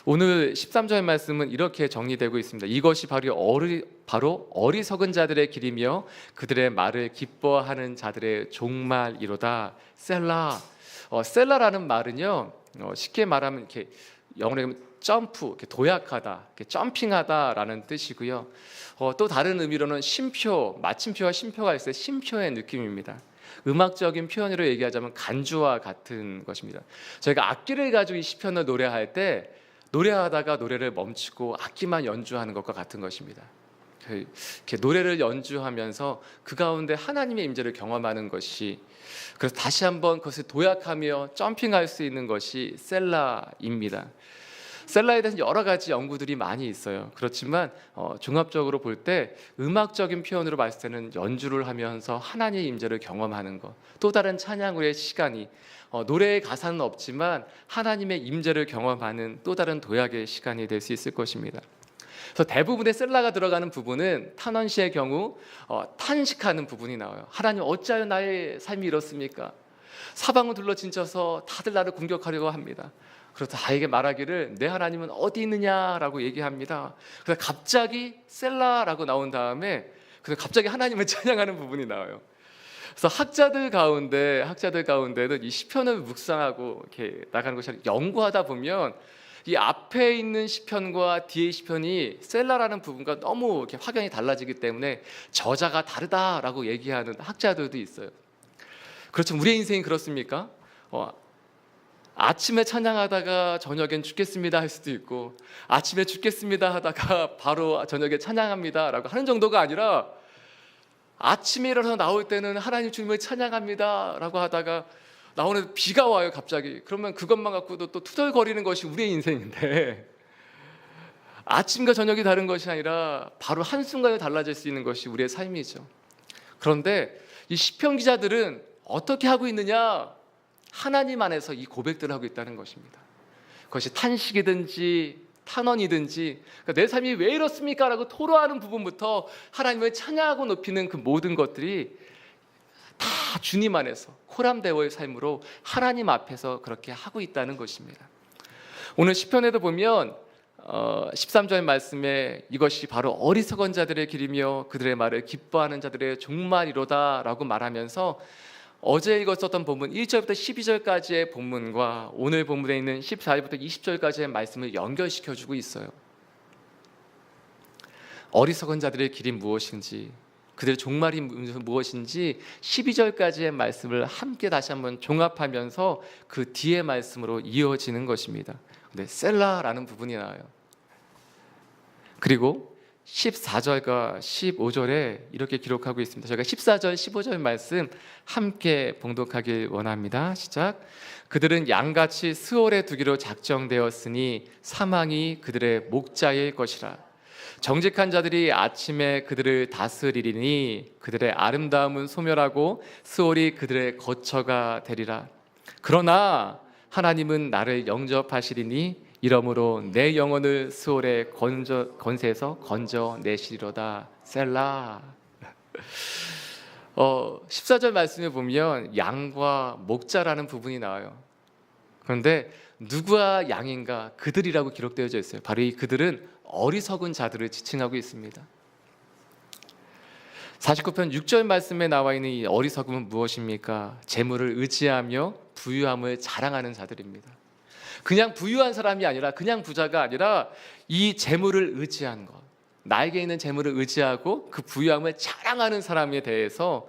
오늘 13절 말씀은 이렇게 정리되고 있습니다. 이것이 바로 어리석은 자들의 길이며 그들의 말을 기뻐하는 자들의 종말이로다. 셀라. 셀라라는 말은요, 쉽게 말하면 이렇게 영어로 하면 점프, 이렇게 도약하다, 이렇게 점핑하다라는 뜻이고요. 또 다른 의미로는 쉼표, 마침표와 쉼표가 있어요. 쉼표의 느낌입니다. 음악적인 표현으로 얘기하자면 간주와 같은 것입니다. 저희가 악기를 가지고 이 시편을 노래할 때 노래하다가 노래를 멈추고 악기만 연주하는 것과 같은 것입니다. 이렇게 노래를 연주하면서 그 가운데 하나님의 임재를 경험하는 것이, 그래서 다시 한번 그것을 도약하며 점핑할 수 있는 것이 셀라입니다. 셀라에 대해서 여러 가지 연구들이 많이 있어요. 그렇지만 종합적으로 볼 때 음악적인 표현으로 봤을 때는 연주를 하면서 하나님의 임재를 경험하는 것, 또 다른 찬양의 시간이, 노래의 가사는 없지만 하나님의 임재를 경험하는 또 다른 도약의 시간이 될 수 있을 것입니다. 그래서 대부분의 셀라가 들어가는 부분은 탄원시의 경우 탄식하는 부분이 나와요. 하나님, 어찌하여 나의 삶이 이렇습니까? 사방을 둘러진쳐서 다들 나를 공격하려고 합니다. 그래서 다에게 말하기를 내 하나님은 어디 있느냐라고 얘기합니다. 그래서 갑자기 셀라라고 나온 다음에 그래서 갑자기 하나님을 찬양하는 부분이 나와요. 그래서 학자들 가운데는 이 시편을 묵상하고 이렇게 나가는 것이 아니라 연구하다 보면 이 앞에 있는 시편과 뒤의 시편이 셀라라는 부분과 너무 이렇게 확연히 달라지기 때문에 저자가 다르다라고 얘기하는 학자들도 있어요. 그렇죠. 우리의 인생이 그렇습니까? 아침에 찬양하다가 저녁엔 죽겠습니다 할 수도 있고, 아침에 죽겠습니다 하다가 바로 저녁에 찬양합니다 라고 하는 정도가 아니라, 아침에 일어나서 나올 때는 하나님 주님을 찬양합니다 라고 하다가 나오는 비가 와요 갑자기. 그러면 그것만 갖고도 또 투덜거리는 것이 우리의 인생인데, 아침과 저녁이 다른 것이 아니라 바로 한순간에 달라질 수 있는 것이 우리의 삶이죠. 그런데 이 시편 기자들은 어떻게 하고 있느냐? 하나님 안에서 이 고백들을 하고 있다는 것입니다. 그것이 탄식이든지 탄원이든지, 그러니까 내 삶이 왜 이렇습니까? 라고 토로하는 부분부터 하나님을 찬양하고 높이는 그 모든 것들이 다 주님 안에서 코람데오의 삶으로 하나님 앞에서 그렇게 하고 있다는 것입니다. 오늘 시편에도 보면 13절 말씀에 이것이 바로 어리석은 자들의 길이며 그들의 말을 기뻐하는 자들의 종말이로다 라고 말하면서, 어제 읽었었던 본문 1절부터 12절까지의 본문과 오늘 본문에 있는 14절부터 20절까지의 말씀을 연결시켜주고 있어요. 어리석은 자들의 길이 무엇인지, 그들의 종말이 무엇인지 12절까지의 말씀을 함께 다시 한번 종합하면서 그 뒤의 말씀으로 이어지는 것입니다. 근데 셀라라는 부분이 나와요. 그리고 14절과 15절에 이렇게 기록하고 있습니다. 저희가 14절, 15절 말씀 함께 봉독하길 원합니다. 시작. 그들은 양같이 스올에 두기로 작정되었으니 사망이 그들의 목자일 것이라. 정직한 자들이 아침에 그들을 다스리리니 그들의 아름다움은 소멸하고 스올이 그들의 거처가 되리라. 그러나 하나님은 나를 영접하시리니 이러므로 내 영혼을 스올의 권세에서 건져내시리로다. 셀라. 14절 말씀에 보면 양과 목자라는 부분이 나와요. 그런데 누구와 양인가? 그들이라고 기록되어져 있어요. 바로 이 그들은 어리석은 자들을 지칭하고 있습니다. 49편 6절 말씀에 나와 있는 이 어리석음은 무엇입니까? 재물을 의지하며 부유함을 자랑하는 자들입니다. 그냥 부유한 사람이 아니라, 그냥 부자가 아니라 이 재물을 의지한 것, 나에게 있는 재물을 의지하고 그 부유함을 자랑하는 사람에 대해서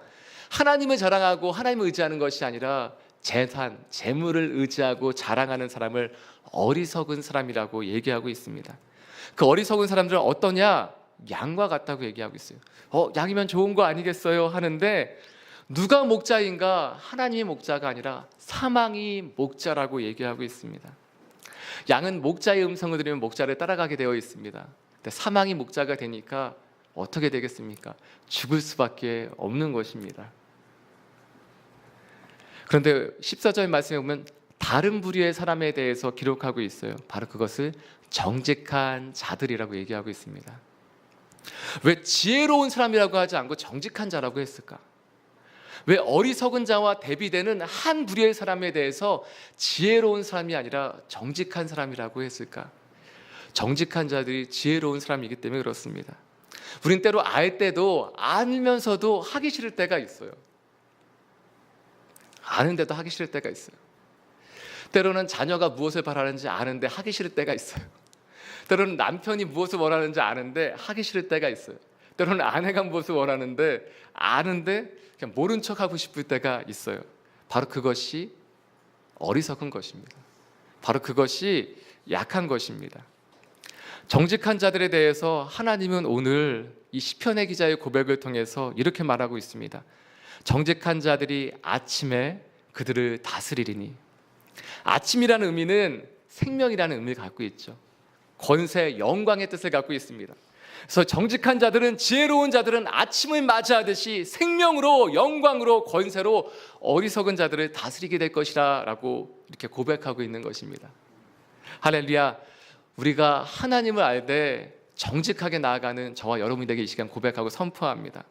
하나님을 자랑하고 하나님을 의지하는 것이 아니라 재산, 재물을 의지하고 자랑하는 사람을 어리석은 사람이라고 얘기하고 있습니다. 그 어리석은 사람들은 어떠냐? 양과 같다고 얘기하고 있어요. 양이면 좋은 거 아니겠어요? 하는데 누가 목자인가? 하나님의 목자가 아니라 사망이 목자라고 얘기하고 있습니다. 양은 목자의 음성을 들으면 목자를 따라가게 되어 있습니다. 근데 사망이 목자가 되니까 어떻게 되겠습니까? 죽을 수밖에 없는 것입니다. 그런데 14절 말씀에 보면 다른 부류의 사람에 대해서 기록하고 있어요. 바로 그것을 정직한 자들이라고 얘기하고 있습니다. 왜 지혜로운 사람이라고 하지 않고 정직한 자라고 했을까? 왜 어리석은 자와 대비되는 한 부류의 사람에 대해서 지혜로운 사람이 아니라 정직한 사람이라고 했을까? 정직한 자들이 지혜로운 사람이기 때문에 그렇습니다. 우린 때로 알 때도 알면서도 하기 싫을 때가 있어요. 아는데도 하기 싫을 때가 있어요. 때로는 자녀가 무엇을 바라는지 아는데 하기 싫을 때가 있어요. 때로는 남편이 무엇을 원하는지 아는데 하기 싫을 때가 있어요. 때로는 아내가 무엇을 원하는데 아는데 그냥 모른 척하고 싶을 때가 있어요. 바로 그것이 어리석은 것입니다. 바로 그것이 약한 것입니다. 정직한 자들에 대해서 하나님은 오늘 이 시편의 기자의 고백을 통해서 이렇게 말하고 있습니다. 정직한 자들이 아침에 그들을 다스리리니. 아침이라는 의미는 생명이라는 의미를 갖고 있죠. 권세, 영광의 뜻을 갖고 있습니다. 그래서 정직한 자들은, 지혜로운 자들은 아침을 맞이하듯이 생명으로, 영광으로, 권세로 어리석은 자들을 다스리게 될 것이라 라고 이렇게 고백하고 있는 것입니다. 할렐루야. 우리가 하나님을 알되 정직하게 나아가는 저와 여러분에게 이 시간 고백하고 선포합니다.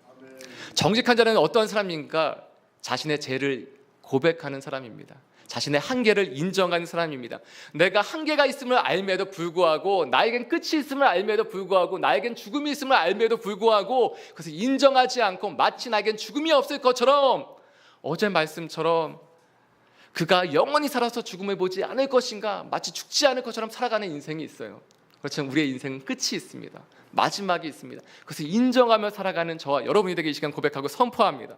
정직한 자는 어떠한 사람인가? 자신의 죄를 고백하는 사람입니다. 자신의 한계를 인정하는 사람입니다. 내가 한계가 있음을 알매도 불구하고, 나에겐 끝이 있음을 알매도 불구하고, 나에겐 죽음이 있음을 알매도 불구하고 그것을 인정하지 않고 마치 나에겐 죽음이 없을 것처럼, 어제 말씀처럼 그가 영원히 살아서 죽음을 보지 않을 것인가, 마치 죽지 않을 것처럼 살아가는 인생이 있어요. 그렇지만 우리의 인생은 끝이 있습니다. 마지막이 있습니다. 그것을 인정하며 살아가는 저와 여러분이 되게 이 시간 고백하고 선포합니다.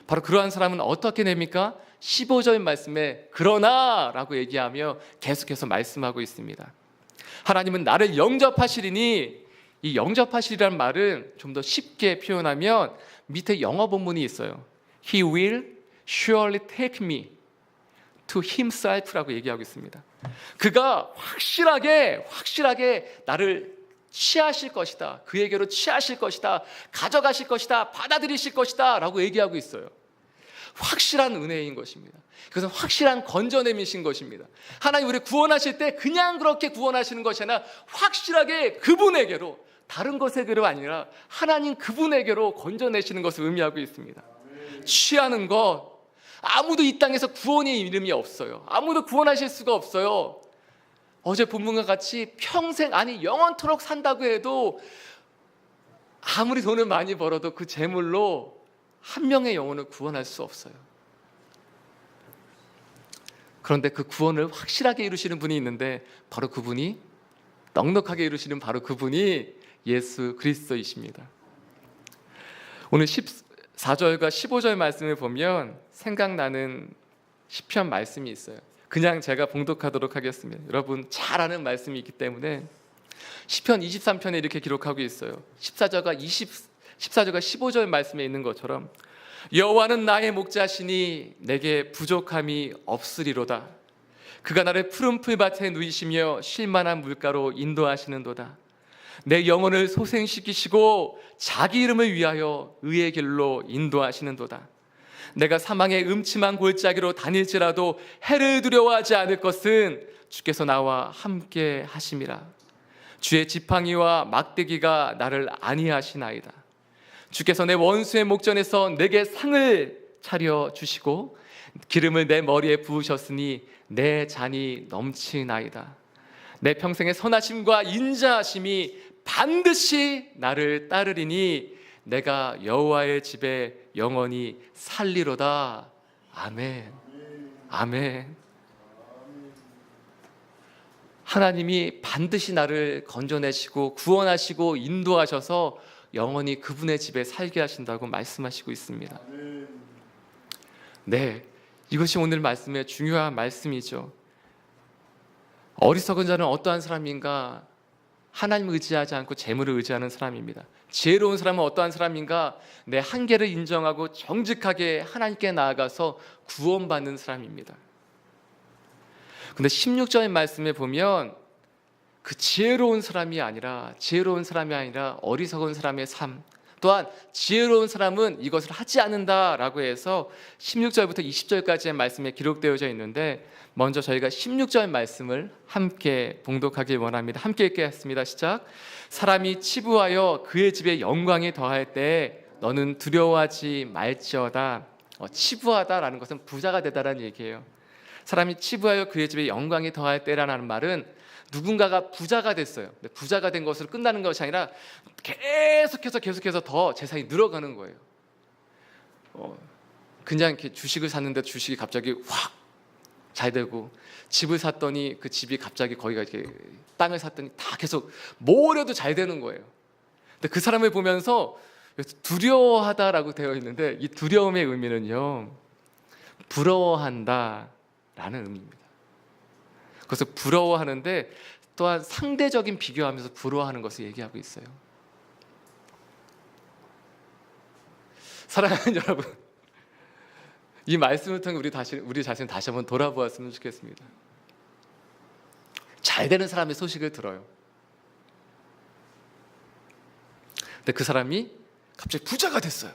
바로 그러한 사람은 어떻게 됩니까? 15절 말씀에 그러나 라고 얘기하며 계속해서 말씀하고 있습니다. 하나님은 나를 영접하시리니, 이 영접하시리라는 말은 좀 더 쉽게 표현하면 밑에 영어 본문이 있어요. He will surely take me to himself라고 얘기하고 있습니다. 그가 확실하게 나를 취하실 것이다, 그에게로 취하실 것이다, 가져가실 것이다, 받아들이실 것이다 라고 얘기하고 있어요. 확실한 은혜인 것입니다. 그것은 확실한 건져냄이신 것입니다. 하나님 우리를 구원하실 때 그냥 그렇게 구원하시는 것이 아니라 확실하게 그분에게로, 다른 것에게로 아니라 하나님 그분에게로 건져내시는 것을 의미하고 있습니다. 취하는 것, 아무도 이 땅에서 구원의 이름이 없어요. 아무도 구원하실 수가 없어요. 어제 본문과 같이 평생, 아니 영원토록 산다고 해도 아무리 돈을 많이 벌어도 그 재물로 한 명의 영혼을 구원할 수 없어요. 그런데 그 구원을 확실하게 이루시는 분이 있는데, 바로 그분이, 넉넉하게 이루시는 바로 그분이 예수 그리스도이십니다. 오늘 14절과 15절 말씀을 보면 생각나는 시편 말씀이 있어요. 그냥 제가 봉독하도록 하겠습니다. 여러분 잘 아는 말씀이 있기 때문에 시편 23편에 이렇게 기록하고 있어요. 14절과 15절 말씀에 있는 것처럼, 여호와는 나의 목자시니 내게 부족함이 없으리로다. 그가 나를 푸른 풀밭에 누이시며 쉴만한 물가로 인도하시는도다. 내 영혼을 소생시키시고 자기 이름을 위하여 의의 길로 인도하시는도다. 내가 사망의 음침한 골짜기로 다닐지라도 해를 두려워하지 않을 것은 주께서 나와 함께 하심이라. 주의 지팡이와 막대기가 나를 안위하시나이다. 주께서 내 원수의 목전에서 내게 상을 차려 주시고 기름을 내 머리에 부으셨으니 내 잔이 넘치나이다. 내 평생의 선하심과 인자하심이 반드시 나를 따르리니 내가 여호와의 집에 영원히 살리로다. 아멘. 아멘. 하나님이 반드시 나를 건져내시고 구원하시고 인도하셔서 영원히 그분의 집에 살게 하신다고 말씀하시고 있습니다. 네, 이것이 오늘 말씀의 중요한 말씀이죠. 어리석은 자는 어떠한 사람인가? 하나님을 의지하지 않고 재물을 의지하는 사람입니다. 지혜로운 사람은 어떠한 사람인가? 내 한계를 인정하고 정직하게 하나님께 나아가서 구원받는 사람입니다. 근데 16절의 말씀에 보면 그 지혜로운 사람이 아니라 어리석은 사람의 삶, 또한 지혜로운 사람은 이것을 하지 않는다라고 해서 16절부터 20절까지의 말씀에 기록되어져 있는데, 먼저 저희가 16절 말씀을 함께 봉독하길 원합니다. 함께 읽겠습니다. 시작. 사람이 치부하여 그의 집에 영광이 더할 때 너는 두려워하지 말지어다. 치부하다라는 것은 부자가 되다라는 얘기예요. 사람이 치부하여 그의 집에 영광이 더할 때라는 말은 누군가가 부자가 됐어요. 근데 부자가 된 것으로 끝나는 것이 아니라 계속해서 더 재산이 늘어가는 거예요. 그냥 이렇게 주식을 샀는데 주식이 갑자기 확 잘 되고, 집을 샀더니 그 집이 갑자기 거기가 이렇게 땅을 샀더니 다 계속 뭘 해도 잘 되는 거예요. 근데 그 사람을 보면서 두려워하다라고 되어 있는데, 이 두려움의 의미는요, 부러워한다라는 의미입니다. 그래서 부러워하는데 또한 상대적인 비교하면서 부러워하는 것을 얘기하고 있어요. 사랑하는 여러분, 이 말씀을 통해 우리 자신 다시 한번 돌아보았으면 좋겠습니다. 잘 되는 사람의 소식을 들어요. 근데 그 사람이 갑자기 부자가 됐어요.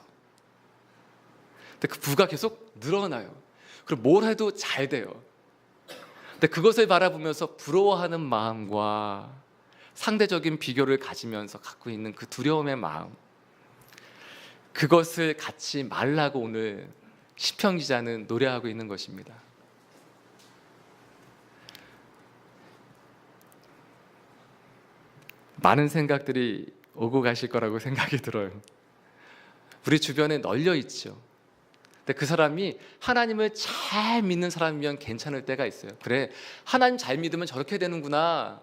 근데 그 부가 계속 늘어나요. 그리고 뭘 해도 잘 돼요. 근데 그것을 바라보면서 부러워하는 마음과 상대적인 비교를 가지면서 갖고 있는 그 두려움의 마음, 그것을 갖지 말라고 오늘 시편 기자는 노래하고 있는 것입니다. 많은 생각들이 오고 가실 거라고 생각이 들어요. 우리 주변에 널려 있죠. 근데 그 사람이 하나님을 잘 믿는 사람이면 괜찮을 때가 있어요. 그래, 하나님 잘 믿으면 저렇게 되는구나.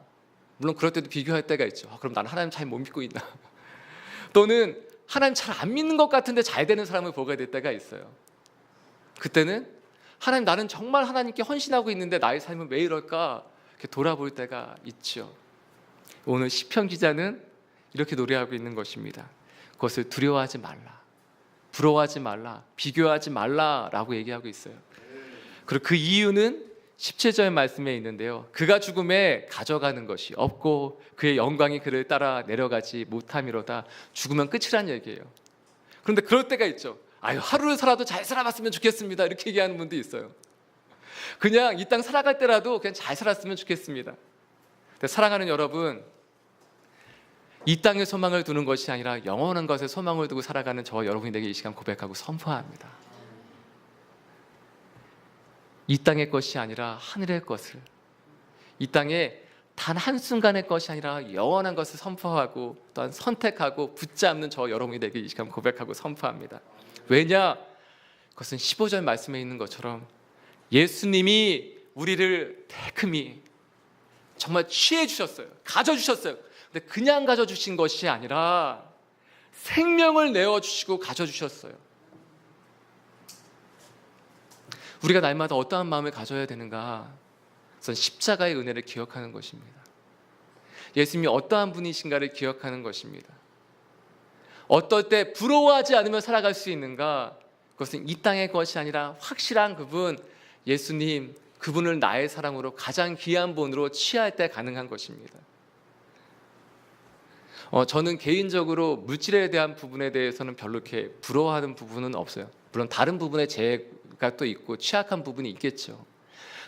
물론 그럴 때도 비교할 때가 있죠. 그럼 나는 하나님 잘 못 믿고 있나. 또는 하나님 잘 안 믿는 것 같은데 잘 되는 사람을 보게 될 때가 있어요. 그때는 하나님, 나는 정말 하나님께 헌신하고 있는데 나의 삶은 왜 이럴까, 이렇게 돌아볼 때가 있죠. 오늘 시편 기자는 이렇게 노래하고 있는 것입니다. 그것을 두려워하지 말라, 부러워하지 말라, 비교하지 말라라고 얘기하고 있어요. 그리고 그 이유는 17절 말씀에 있는데요, 그가 죽음에 가져가는 것이 없고 그의 영광이 그를 따라 내려가지 못함이로다. 죽으면 끝이란 얘기예요. 그런데 그럴 때가 있죠. 아유, 하루를 살아도 잘 살아봤으면 좋겠습니다, 이렇게 얘기하는 분도 있어요. 그냥 이 땅 살아갈 때라도 그냥 잘 살았으면 좋겠습니다. 근데 사랑하는 여러분, 이 땅에 소망을 두는 것이 아니라 영원한 것에 소망을 두고 살아가는 저와 여러분에게 이 시간 고백하고 선포합니다. 이 땅의 것이 아니라 하늘의 것을, 이 땅에 단 한순간의 것이 아니라 영원한 것을 선포하고 또한 선택하고 붙잡는 저와 여러분에게 이 시간 고백하고 선포합니다. 왜냐? 그것은 15절 말씀에 있는 것처럼 예수님이 우리를 태크미 정말 취해 주셨어요. 가져주셨어요. 근데 그냥 가져주신 것이 아니라 생명을 내어주시고 가져주셨어요. 우리가 날마다 어떠한 마음을 가져야 되는가? 그것은 십자가의 은혜를 기억하는 것입니다. 예수님이 어떠한 분이신가를 기억하는 것입니다. 어떨 때 부러워하지 않으며 살아갈 수 있는가? 그것은 이 땅의 것이 아니라 확실한 그분, 예수님, 그분을 나의 사랑으로 가장 귀한 분으로 취할 때 가능한 것입니다. 저는 개인적으로 물질에 대한 부분에 대해서는 별로 이렇게 부러워하는 부분은 없어요. 물론 다른 부분에 제가 또 있고 취약한 부분이 있겠죠.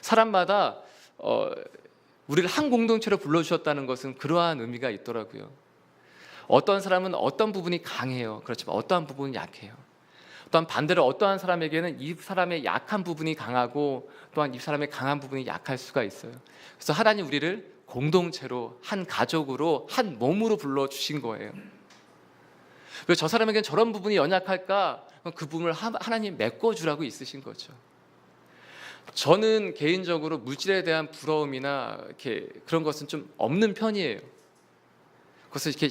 사람마다 우리를 한 공동체로 불러주셨다는 것은 그러한 의미가 있더라고요. 어떤 사람은 어떤 부분이 강해요. 그렇지만 어떠한 부분은 약해요. 또한 반대로 어떠한 사람에게는 이 사람의 약한 부분이 강하고 또한 이 사람의 강한 부분이 약할 수가 있어요. 그래서 하나님 우리를 공동체로, 한 가족으로, 한 몸으로 불러주신 거예요. 왜 저 사람에게는 저런 부분이 연약할까? 그 부분을 하나님 메꿔주라고 있으신 거죠. 저는 개인적으로 물질에 대한 부러움이나 이렇게 그런 것은 좀 없는 편이에요. 그것을 이렇게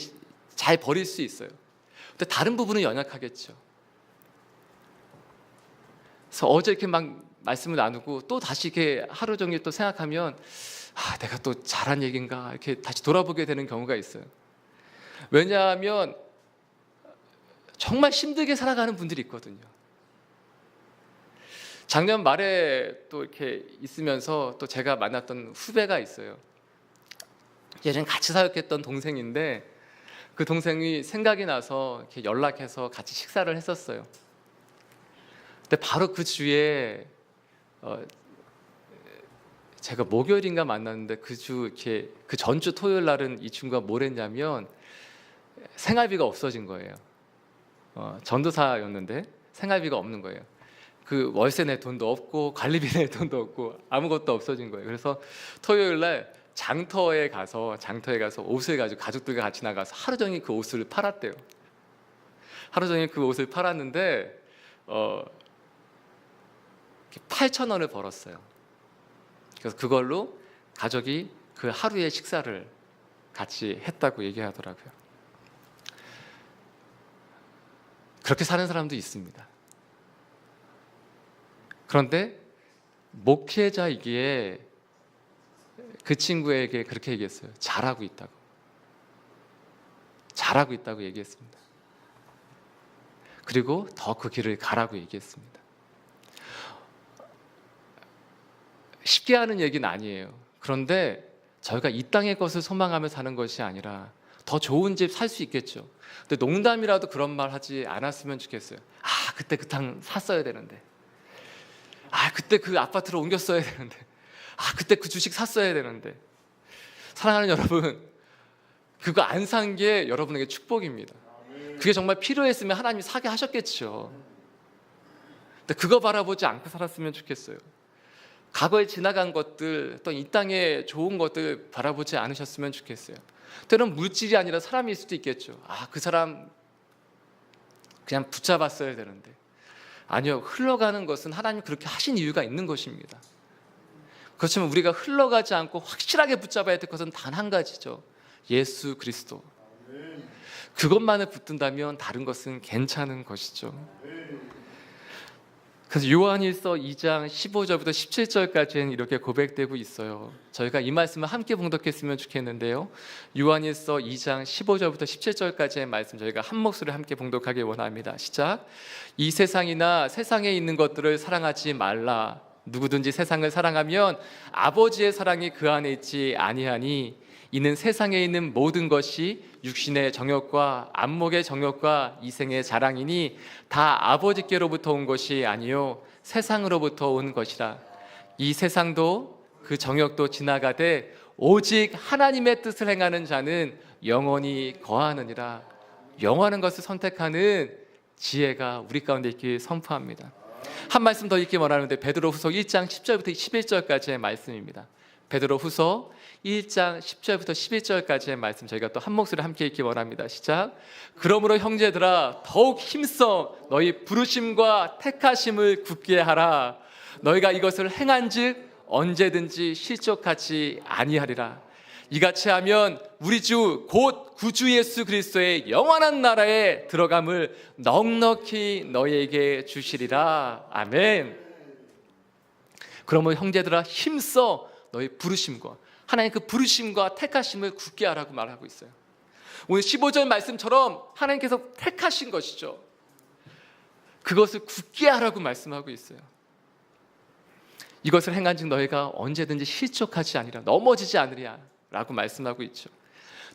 잘 버릴 수 있어요. 근데 다른 부분은 연약하겠죠. 그래서 어제 이렇게 막 말씀을 나누고 또 다시 이렇게 하루 종일 또 생각하면 내가 또 잘한 얘기인가 이렇게 다시 돌아보게 되는 경우가 있어요. 왜냐하면 정말 힘들게 살아가는 분들이 있거든요. 작년 말에 또 이렇게 있으면서 또 제가 만났던 후배가 있어요. 예전에 같이 사역했던 동생인데 그 동생이 생각이 나서 이렇게 연락해서 같이 식사를 했었어요. 근데 바로 그 주에 제가 목요일인가 만났는데 그 주 이렇게 그 전주 토요일 날은 이 친구가 뭘 했냐면 생활비가 없어진 거예요. 전도사였는데 생활비가 없는 거예요. 그 월세 낼 돈도 없고 관리비 낼 돈도 없고 아무것도 없어진 거예요. 그래서 토요일 날 장터에 가서 옷을 가지고 가족들과 같이 나가서 하루 종일 그 옷을 팔았대요. 하루 종일 그 옷을 팔았는데 8,000원을 벌었어요. 그래서 그걸로 가족이 그 하루의 식사를 같이 했다고 얘기하더라고요. 그렇게 사는 사람도 있습니다. 그런데 목회자이기에 그 친구에게 그렇게 얘기했어요. 잘하고 있다고. 잘하고 있다고 얘기했습니다. 그리고 더 그 길을 가라고 얘기했습니다. 쉽게 하는 얘기는 아니에요. 그런데 저희가 이 땅의 것을 소망하며 사는 것이 아니라 더 좋은 집 살 수 있겠죠. 근데 농담이라도 그런 말 하지 않았으면 좋겠어요. 아, 그때 그 땅 샀어야 되는데. 아, 그때 그 아파트로 옮겼어야 되는데. 아, 그때 그 주식 샀어야 되는데. 사랑하는 여러분, 그거 안 산 게 여러분에게 축복입니다. 그게 정말 필요했으면 하나님이 사게 하셨겠죠. 근데 그거 바라보지 않고 살았으면 좋겠어요. 과거에 지나간 것들, 또 이 땅에 좋은 것들 바라보지 않으셨으면 좋겠어요. 때로는 물질이 아니라 사람일 수도 있겠죠. 아, 그 사람 그냥 붙잡았어야 되는데. 아니요, 흘러가는 것은 하나님 그렇게 하신 이유가 있는 것입니다. 그렇지만 우리가 흘러가지 않고 확실하게 붙잡아야 될 것은 단 한 가지죠. 예수 그리스도. 그것만을 붙든다면 다른 것은 괜찮은 것이죠. 그래서 요한일서 2장 15절부터 17절까지는 이렇게 고백되고 있어요. 저희가 이 말씀을 함께 봉독했으면 좋겠는데요. 요한일서 2장 15절부터 17절까지의 말씀 저희가 한 목소리 함께 봉독하기 원합니다. 시작. 이 세상이나 세상에 있는 것들을 사랑하지 말라. 누구든지 세상을 사랑하면 아버지의 사랑이 그 안에 있지 아니하니 이는 세상에 있는 모든 것이 육신의 정욕과 안목의 정욕과 이생의 자랑이니 다 아버지께로부터 온 것이 아니요 세상으로부터 온 것이라. 이 세상도 그 정욕도 지나가되 오직 하나님의 뜻을 행하는 자는 영원히 거하느니라. 영원한 것을 선택하는 지혜가 우리 가운데 있길 선포합니다. 한 말씀 더 읽기 원하는데 베드로후서 1장 10절부터 11절까지의 말씀입니다. 베드로후서 1장 10절부터 11절까지의 말씀 저희가 또 한 목소리 함께 읽기 원합니다. 시작. 그러므로 형제들아 더욱 힘써 너희 부르심과 택하심을 굳게 하라. 너희가 이것을 행한즉 언제든지 실족하지 아니하리라. 이같이 하면 우리 주 곧 구주 예수 그리스도의 영원한 나라에 들어감을 넉넉히 너희에게 주시리라. 아멘. 그러므로 형제들아 힘써 너희 부르심과 하나님 그 부르심과 택하심을 굳게 하라고 말하고 있어요. 오늘 15절 말씀처럼 하나님께서 택하신 것이죠. 그것을 굳게 하라고 말씀하고 있어요. 이것을 행한즉 너희가 언제든지 실족하지 아니라 넘어지지 않으리라 라고 말씀하고 있죠.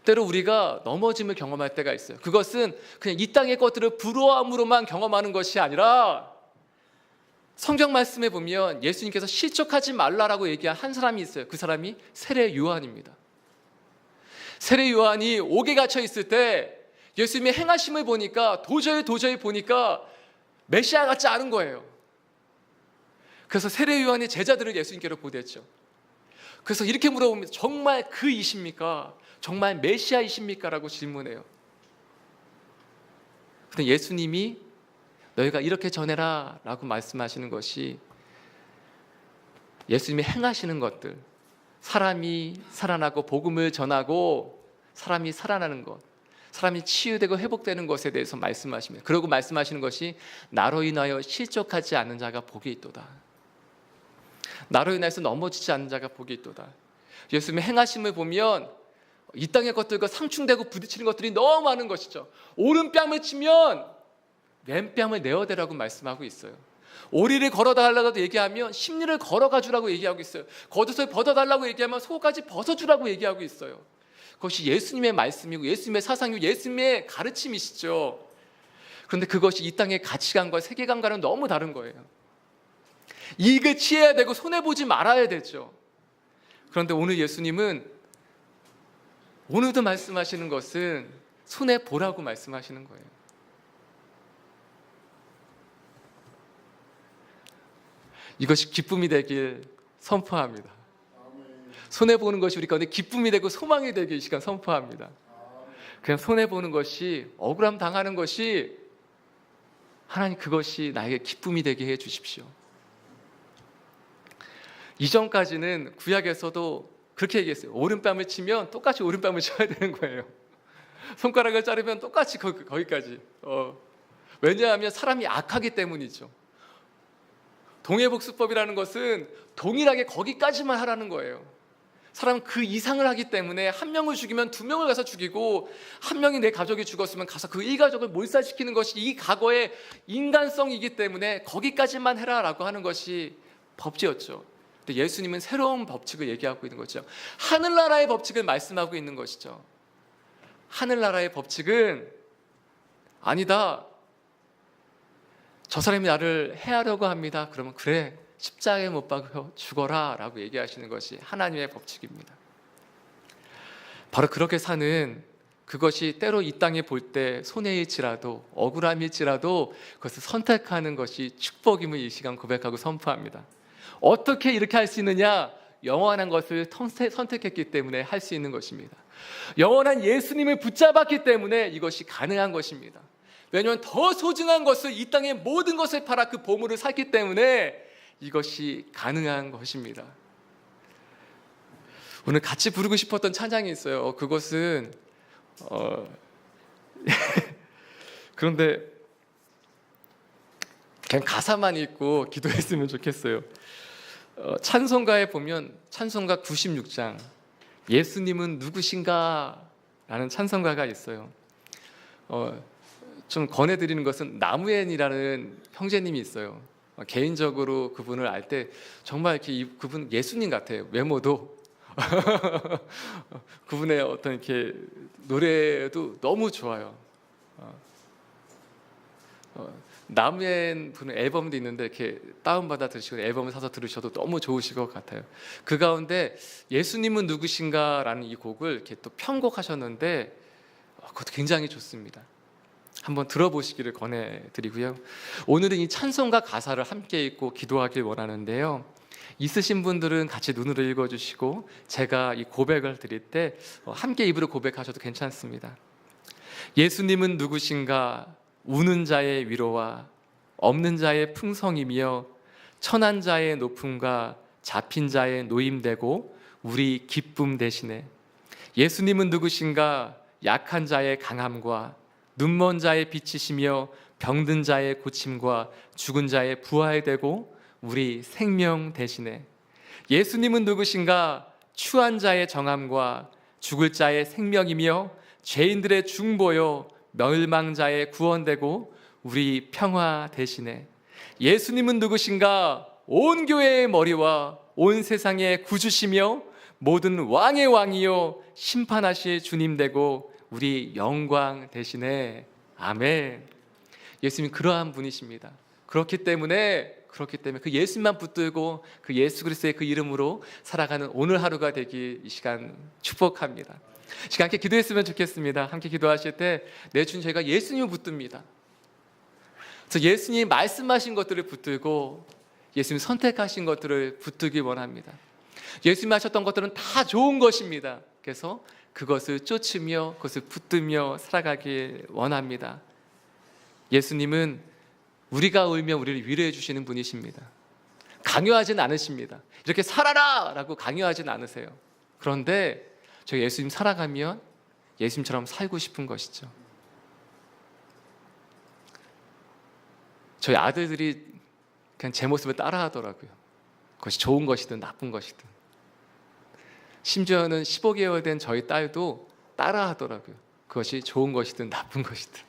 때로 우리가 넘어짐을 경험할 때가 있어요. 그것은 그냥 이 땅의 것들을 부러움으로만 경험하는 것이 아니라 성경 말씀에 보면 예수님께서 실족하지 말라라고 얘기한 한 사람이 있어요. 그 사람이 세례 요한입니다. 세례 요한이 옥에 갇혀 있을 때 예수님의 행하심을 보니까 도저히 보니까 메시아 같지 않은 거예요. 그래서 세례 요한의 제자들을 예수님께로 보냈죠. 그래서 이렇게 물어봅니다. 정말 그이십니까? 정말 메시아이십니까? 라고 질문해요. 근데 예수님이 너희가 이렇게 전해라 라고 말씀하시는 것이 예수님이 행하시는 것들, 사람이 살아나고 복음을 전하고 사람이 살아나는 것, 사람이 치유되고 회복되는 것에 대해서 말씀하십니다. 그러고 말씀하시는 것이 나로 인하여 실족하지 않는 자가 복이 있도다. 나로 인해서 넘어지지 않는 자가 복이 있도다. 예수님의 행하심을 보면 이 땅의 것들과 상충되고 부딪히는 것들이 너무 많은 것이죠. 오른뺨을 치면 왼뺨을 내어대라고 말씀하고 있어요. 오리를 걸어달라고 얘기하면 십리를 걸어가 주라고 얘기하고 있어요. 겉옷을 벗어달라고 얘기하면 속옷까지 벗어주라고 얘기하고 있어요. 그것이 예수님의 말씀이고 예수님의 사상이고 예수님의 가르침이시죠. 그런데 그것이 이 땅의 가치관과 세계관과는 너무 다른 거예요. 이익을 취해야 되고 손해보지 말아야 되죠. 그런데 오늘 예수님은 오늘도 말씀하시는 것은 손해보라고 말씀하시는 거예요. 이것이 기쁨이 되길 선포합니다. 손해보는 것이 우리 가운데 기쁨이 되고 소망이 되게 이 시간 선포합니다. 그냥 손해보는 것이, 억울함 당하는 것이, 하나님 그것이 나에게 기쁨이 되게 해 주십시오. 이전까지는 구약에서도 그렇게 얘기했어요. 오른뺨을 치면 똑같이 오른뺨을 쳐야 되는 거예요. 손가락을 자르면 똑같이 거기까지. 왜냐하면 사람이 악하기 때문이죠. 동해복수법이라는 것은 동일하게 거기까지만 하라는 거예요. 사람은 그 이상을 하기 때문에 한 명을 죽이면 두 명을 가서 죽이고, 한 명이 내 가족이 죽었으면 가서 그 일가족을 몰살시키는 것이 이 과거의 인간성이기 때문에 거기까지만 해라라고 하는 것이 법지였죠. 근데 예수님은 새로운 법칙을 얘기하고 있는 거죠. 하늘나라의 법칙을 말씀하고 있는 것이죠. 하늘나라의 법칙은 아니다. 저 사람이 나를 해하려고 합니다. 그러면 그래, 십자가에 못 박혀 죽어라 라고 얘기하시는 것이 하나님의 법칙입니다. 바로 그렇게 사는, 그것이 때로 이 땅에 볼 때 손해일지라도 억울함일지라도 그것을 선택하는 것이 축복임을 이 시간 고백하고 선포합니다. 어떻게 이렇게 할 수 있느냐? 영원한 것을 선택했기 때문에 할 수 있는 것입니다. 영원한 예수님을 붙잡았기 때문에 이것이 가능한 것입니다. 왜냐하면 더 소중한 것을, 이 땅의 모든 것을 팔아 그 보물을 샀기 때문에 이것이 가능한 것입니다. 오늘 같이 부르고 싶었던 찬양이 있어요. 그것은 그런데 그냥 가사만 읽고 기도했으면 좋겠어요. 찬송가에 보면 찬송가 96장 예수님은 누구신가? 라는 찬송가가 있어요. 좀 권해드리는 것은 나무엔이라는 형제님이 있어요. 개인적으로 그분을 알 때 정말 이렇게 그분 예수님 같아요. 외모도 그분의 어떤 이렇게 노래도 너무 좋아요. 나무엔 분은 앨범도 있는데 이렇게 다운받아 들으시고 앨범을 사서 들으셔도 너무 좋으실 것 같아요. 그 가운데 예수님은 누구신가라는 이 곡을 이렇게 또 편곡하셨는데 그것도 굉장히 좋습니다. 한번 들어보시기를 권해드리고요. 오늘은 이 찬송가 가사를 함께 읽고 기도하길 원하는데요. 있으신 분들은 같이 눈으로 읽어주시고 제가 이 고백을 드릴 때 함께 입으로 고백하셔도 괜찮습니다. 예수님은 누구신가? 우는 자의 위로와 없는 자의 풍성이며 천한 자의 높음과 잡힌 자의 노임되고 우리 기쁨 대신에. 예수님은 누구신가? 약한 자의 강함과 눈먼 자의 빛이시며 병든 자의 고침과 죽은 자의 부활되고 우리 생명 대신에. 예수님은 누구신가? 추한 자의 정함과 죽을 자의 생명이며 죄인들의 중보여 멸망자의 구원되고 우리 평화 대신에. 예수님은 누구신가? 온 교회의 머리와 온 세상의 구주시며 모든 왕의 왕이요 심판하실 주님 되고 우리 영광 대신에. 아멘. 예수님이 그러한 분이십니다. 그렇기 때문에 그 예수님만 붙들고 그 예수 그리스도의 그 이름으로 살아가는 오늘 하루가 되길 이 시간 축복합니다. 시간 함께 기도했으면 좋겠습니다. 함께 기도하실 때 내 주님, 저희가 예수님을 붙듭니다. 그래서 예수님이 말씀하신 것들을 붙들고 예수님이 선택하신 것들을 붙들기 원합니다. 예수님이 하셨던 것들은 다 좋은 것입니다. 그래서 그것을 쫓으며 그것을 붙들며 살아가길 원합니다. 예수님은 우리가 울면 우리를 위로해 주시는 분이십니다. 강요하진 않으십니다. 이렇게 살아라! 라고 강요하진 않으세요. 그런데 저 예수님 살아가면 예수님처럼 살고 싶은 것이죠. 저희 아들들이 그냥 제 모습을 따라하더라고요. 그것이 좋은 것이든 나쁜 것이든. 심지어는 15개월 된 저희 딸도 따라하더라고요. 그것이 좋은 것이든 나쁜 것이든.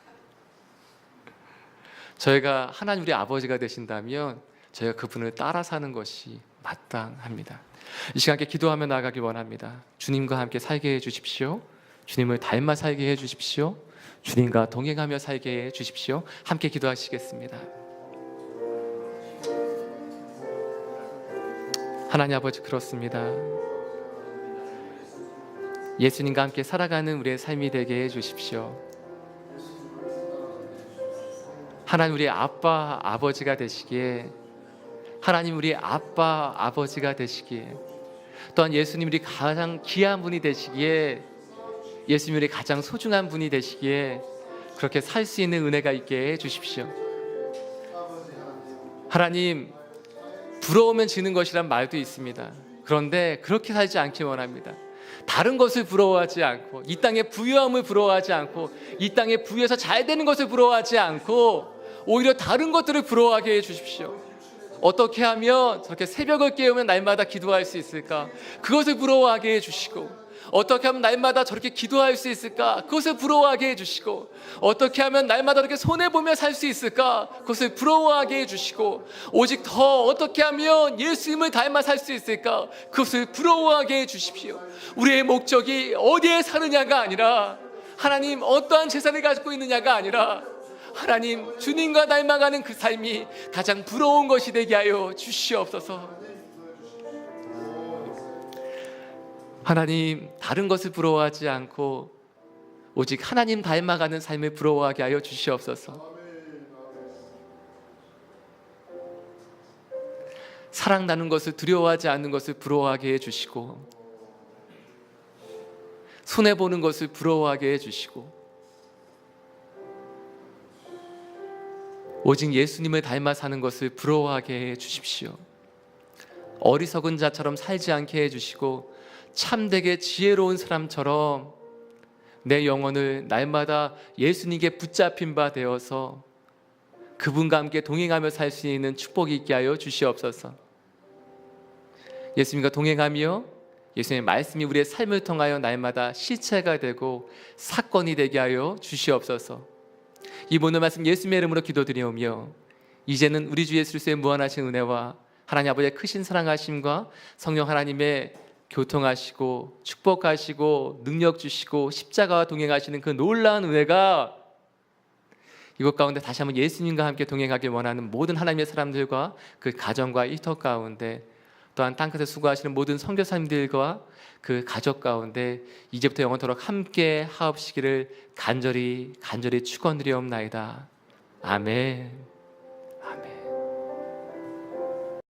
저희가 하나님 우리 아버지가 되신다면 저희가 그분을 따라 사는 것이 마땅합니다. 이 시간에 기도하며 나아가길 원합니다. 주님과 함께 살게 해주십시오. 주님을 닮아 살게 해주십시오. 주님과 동행하며 살게 해주십시오. 함께 기도하시겠습니다. 하나님 아버지, 그렇습니다. 예수님과 함께 살아가는 우리의 삶이 되게 해주십시오. 하나님 우리 아빠 아버지가 되시기에, 하나님 우리 아빠 아버지가 되시기에, 또한 예수님이 가장 귀한 분이 되시기에, 예수님이 가장 소중한 분이 되시기에 그렇게 살 수 있는 은혜가 있게 해주십시오. 하나님, 부러우면 지는 것이란 말도 있습니다. 그런데 그렇게 살지 않기 원합니다. 다른 것을 부러워하지 않고, 이 땅의 부유함을 부러워하지 않고, 이 땅에 부유해서 잘 되는 것을 부러워하지 않고, 오히려 다른 것들을 부러워하게 해주십시오. 어떻게 하면 저렇게 새벽을 깨우면 날마다 기도할 수 있을까? 그것을 부러워하게 해주시고, 어떻게 하면 날마다 저렇게 기도할 수 있을까? 그것을 부러워하게 해주시고, 어떻게 하면 날마다 이렇게 손해보며 살 수 있을까? 그것을 부러워하게 해주시고, 오직 더 어떻게 하면 예수님을 닮아 살 수 있을까? 그것을 부러워하게 해주십시오. 우리의 목적이 어디에 사느냐가 아니라, 하나님 어떠한 재산을 가지고 있느냐가 아니라, 하나님 주님과 닮아가는 그 삶이 가장 부러운 것이 되게 하여 주시옵소서. 하나님, 다른 것을 부러워하지 않고 오직 하나님 닮아가는 삶을 부러워하게 하여 주시옵소서. 사랑나는 것을 두려워하지 않는 것을 부러워하게 해주시고, 손해보는 것을 부러워하게 해주시고, 오직 예수님을 닮아 사는 것을 부러워하게 해주십시오. 어리석은 자처럼 살지 않게 해주시고, 참되게 지혜로운 사람처럼 내 영혼을 날마다 예수님께 붙잡힌 바 되어서 그분과 함께 동행하며 살 수 있는 축복이 있게 하여 주시옵소서. 예수님과 동행하며 예수님의 말씀이 우리의 삶을 통하여 날마다 시체가 되고 사건이 되게 하여 주시옵소서. 이 모든 말씀 예수님의 이름으로 기도드리오며, 이제는 우리 주 예수 그리스도의 무한하신 은혜와 하나님 아버지의 크신 사랑하심과 성령 하나님의 교통하시고 축복하시고 능력 주시고 십자가와 동행하시는 그 놀라운 은혜가 이곳 가운데 다시 한번 예수님과 함께 동행하길 원하는 모든 하나님의 사람들과 그 가정과 일터 가운데, 또한 땅끝에 수고하시는 모든 선교사님들과 그 가족 가운데 이제부터 영원토록 함께 하옵시기를 간절히 축원드리옵나이다. 아멘.